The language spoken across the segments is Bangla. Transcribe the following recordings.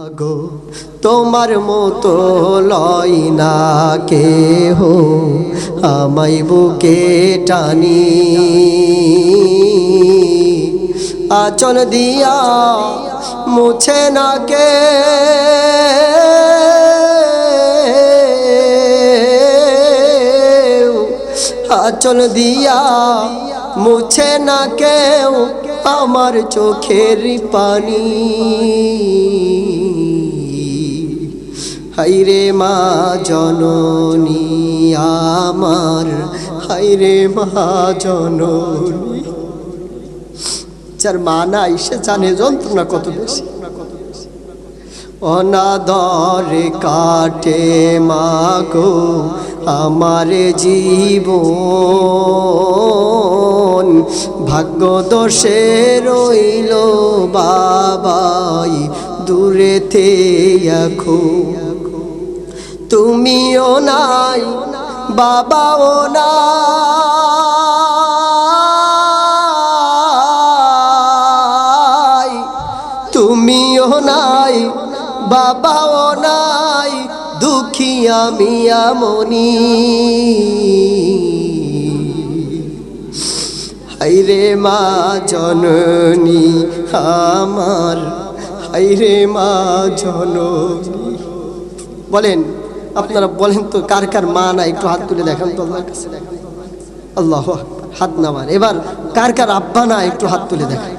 আগো তোমার মতো লয় না কেহ আমায় বুকে টানি, আঁচল দিয়া মুছে না কে আঁচল দিয়া মুছে না কেউ আমার চোখের পানি। হায়রে মা জননী আমার, হায়রে মা জননী। যার মা নাই সে জানে যন্ত্রণা কত বেশি। অনাদরে কাটে মা গো আমার জীবন, ভাগ্য দোষে রইল বাবাই দূরেতে এখন। তুমিও নাই বাবাও নাই, তুমিও নাই বাবাও নাই, দুঃখী আমি আমনি। হায়রে মা জননী আমার, হায়রে মা জননী। বলেন আপনারা বলেন তো কার কার মা নাই, একটু হাত তুলে দেখান তো আল্লাহর কাছে। আল্লাহ হাত নামান। এবার কার কার আব্বা না একটু হাত তুলে দেখান।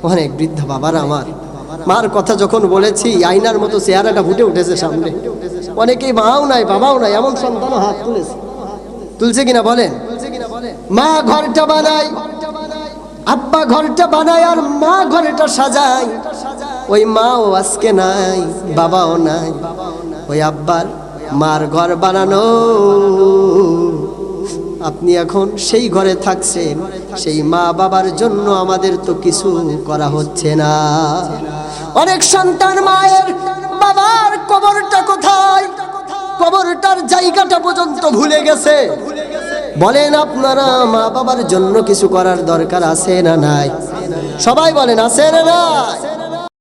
অনেক বৃদ্ধ বাবারা আমার মার কথা যখন বলেছি আয়নার মতো চেহারাটা ফুটে উঠেছে সামনে। অনেকেই মাও নাই বাবাও নাই এমন সন্তানও হাত তুলেছে, তুলছে কিনা বলেন? মা ঘরটা বানায়, আব্বা ঘরটা বানায়, আর মা ঘরটা সাজায়। ওই মাও আজকে নাই, বাবাও নাই। ওই আব্বার মার ঘর বানানো, আপনি এখন সেই ঘরে থাকছেন। সেই মা বাবার জন্য আমাদের তো কিছু করা হচ্ছে না। অনেক সন্তান মায়ের বাবার কবরটা কোথায়, কবরটার জায়গাটা পর্যন্ত ভুলে গেছে। বলেন আপনারা মা বাবার জন্য কিছু করার দরকার আছে না নাই? সবাই বলেন আছে না নাই?